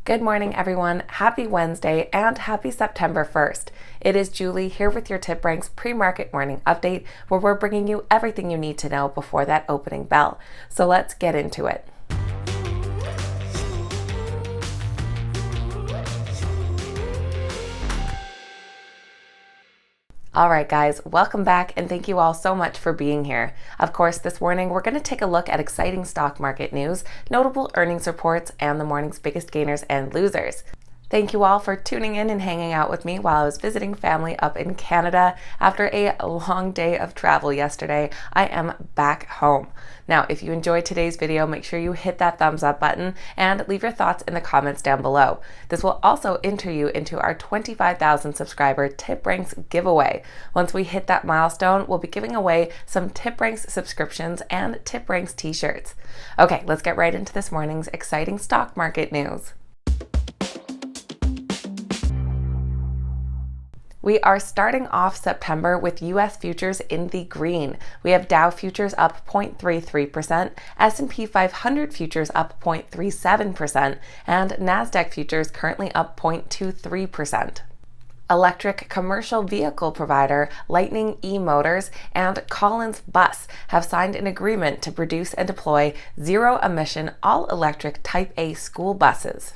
Good morning, everyone. Happy Wednesday and happy September 1st. It is Julie here with your TipRanks pre-market morning update, where we're bringing you everything you need to know before that opening bell. So let's get into it. All right, guys, welcome back and thank you all so much for being here. Of course, this morning we're going to take a look at exciting stock market news, notable earnings reports, and the morning's biggest gainers and losers. Thank you all for tuning in and hanging out with me while I was visiting family up in Canada. After a long day of travel yesterday, I am back home. Now, if you enjoyed today's video, make sure you hit that thumbs up button and leave your thoughts in the comments down below. This will also enter you into our 25,000 subscriber TipRanks giveaway. Once we hit that milestone, we'll be giving away some TipRanks subscriptions and TipRanks t-shirts. Okay, let's get right into this morning's exciting stock market news. We are starting off September with U.S. futures in the green. We have Dow futures up 0.33%, S&P 500 futures up 0.37%, and NASDAQ futures currently up 0.23%. Electric commercial vehicle provider Lightning eMotors and Collins Bus have signed an agreement to produce and deploy zero-emission all-electric Type A school buses.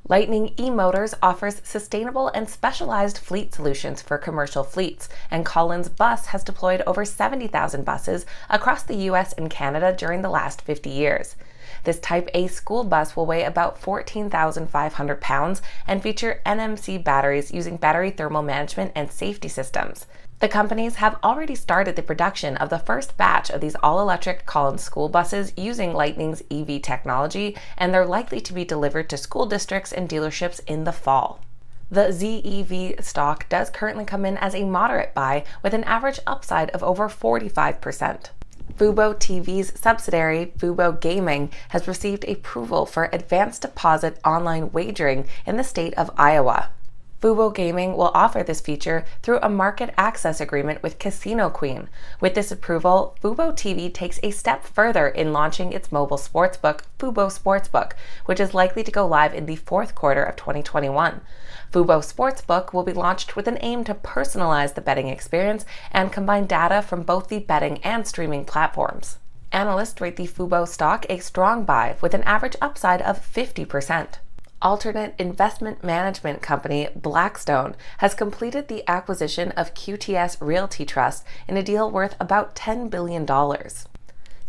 Lightning eMotors offers sustainable and specialized fleet solutions for commercial fleets, and Collins Bus has deployed over 70,000 buses across the U.S. and Canada during the last 50 years. This Type A school bus will weigh about 14,500 pounds and feature NMC batteries using battery thermal management and safety systems. The companies have already started the production of the first batch of these all-electric Collins school buses using Lightning's EV technology, and they're likely to be delivered to school districts and dealerships in the fall. The ZEV stock does currently come in as a moderate buy with an average upside of over 45%. FUBO TV's subsidiary, FUBO Gaming, has received approval for advanced deposit online wagering in the state of Iowa. FUBO Gaming will offer this feature through a market access agreement with Casino Queen. With this approval, FUBO TV takes a step further in launching its mobile sportsbook, FUBO Sportsbook, which is likely to go live in the fourth quarter of 2021. FUBO Sportsbook will be launched with an aim to personalize the betting experience and combine data from both the betting and streaming platforms. Analysts rate the FUBO stock a strong buy with an average upside of 50%. Alternate investment management company Blackstone has completed the acquisition of QTS Realty Trust in a deal worth about $10 billion.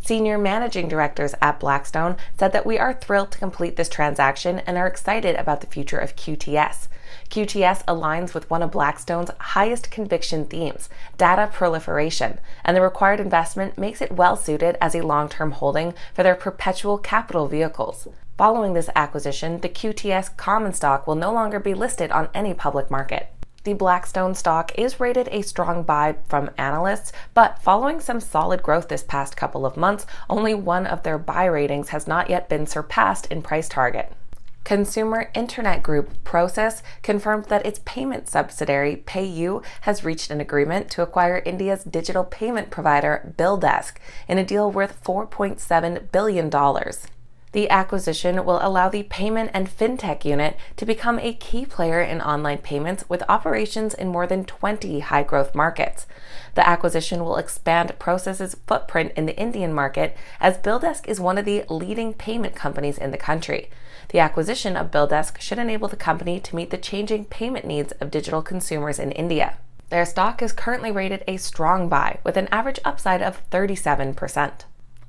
Senior managing directors at Blackstone said that we are thrilled to complete this transaction and are excited about the future of QTS. QTS aligns with one of Blackstone's highest conviction themes, data proliferation, and the required investment makes it well suited as a long-term holding for their perpetual capital vehicles. Following this acquisition, the QTS common stock will no longer be listed on any public market. The Blackstone stock is rated a strong buy from analysts, but following some solid growth this past couple of months, only one of their buy ratings has not yet been surpassed in price target. Consumer internet group PROSF confirmed that its payment subsidiary PayU has reached an agreement to acquire India's digital payment provider BillDesk in a deal worth $4.7 billion. The acquisition will allow the payment and fintech unit to become a key player in online payments with operations in more than 20 high-growth markets. The acquisition will expand PROSF's footprint in the Indian market, as BillDesk is one of the leading payment companies in the country. The acquisition of BillDesk should enable the company to meet the changing payment needs of digital consumers in India. Their stock is currently rated a strong buy with an average upside of 37%.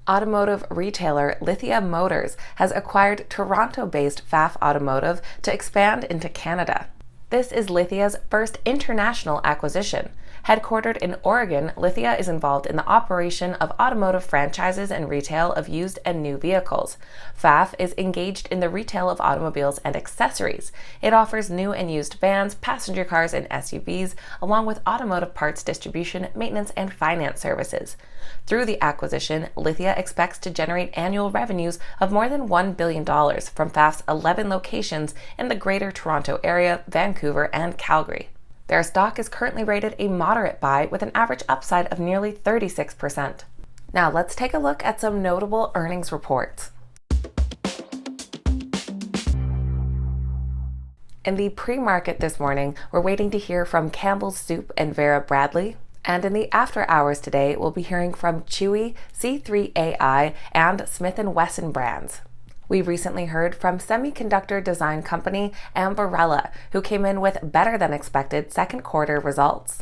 Automotive retailer Lithia Motors has acquired Toronto-based Pfaff Automotive to expand into Canada. This is Lithia's first international acquisition. Headquartered in Oregon, Lithia is involved in the operation of automotive franchises and retail of used and new vehicles. Pfaff is engaged in the retail of automobiles and accessories. It offers new and used vans, passenger cars, and SUVs, along with automotive parts distribution, maintenance, and finance services. Through the acquisition, Lithia expects to generate annual revenues of more than $1 billion from Pfaff's 11 locations in the Greater Toronto Area, Vancouver, and Calgary. Their stock is currently rated a moderate buy with an average upside of nearly 36%. Now let's take a look at some notable earnings reports. In the pre-market this morning, we're waiting to hear from Campbell's Soup and Vera Bradley. And in the after hours today, we'll be hearing from Chewy, C3AI, and Smith & Wesson brands. We recently heard from semiconductor design company AMBA, who came in with better than expected second quarter results.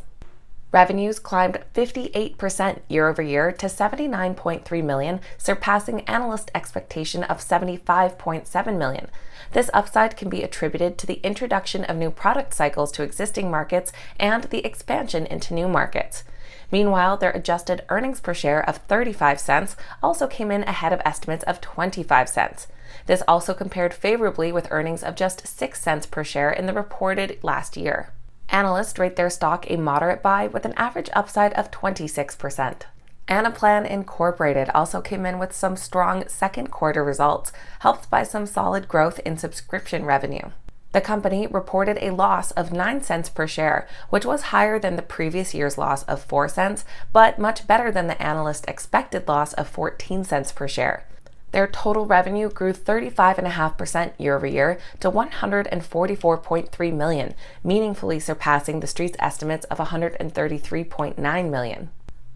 Revenues climbed 58% year over year to $79.3 million, surpassing analyst expectation of $75.7 million. This upside can be attributed to the introduction of new product cycles to existing markets and the expansion into new markets. Meanwhile, their adjusted earnings per share of 35 cents also came in ahead of estimates of 25 cents. This also compared favorably with earnings of just 6 cents per share in the reported last year. Analysts rate their stock a moderate buy with an average upside of 26%. Anaplan Incorporated also came in with some strong second quarter results, helped by some solid growth in subscription revenue. The company reported a loss of 9 cents per share, which was higher than the previous year's loss of 4 cents, but much better than the analyst expected loss of 14 cents per share. Their total revenue grew 35.5% year over year to $144.3 million, meaningfully surpassing the street's estimates of $133.9 million.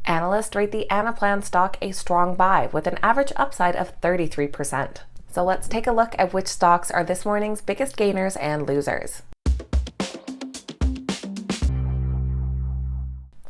Analysts rate the Anaplan stock a strong buy with an average upside of 33%. So let's take a look at which stocks are this morning's biggest gainers and losers.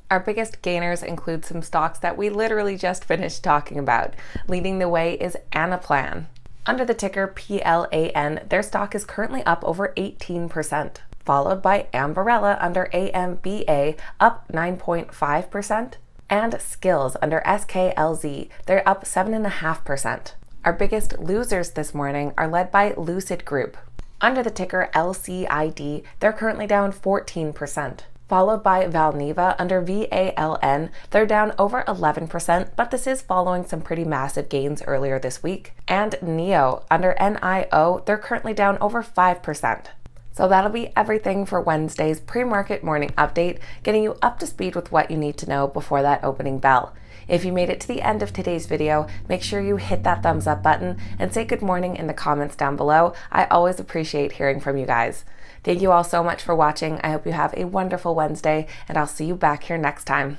Our biggest gainers include some stocks that we literally just finished talking about. Leading the way is Anaplan. Under the ticker PLAN, their stock is currently up over 18%, followed by AMBA under AMBA, up 9.5%, and Skills under SKLZ, they're up 7.5%. Our biggest losers this morning are led by Lucid Group. Under the ticker LCID, they're currently down 14%. Followed by Valneva under VALN, they're down over 11%, but this is following some pretty massive gains earlier this week. And NIO under NIO, they're currently down over 5%. So that'll be everything for Wednesday's pre-market morning update, getting you up to speed with what you need to know before that opening bell. If you made it to the end of today's video, make sure you hit that thumbs up button and say good morning in the comments down below. I always appreciate hearing from you guys. Thank you all so much for watching. I hope you have a wonderful Wednesday, and I'll see you back here next time.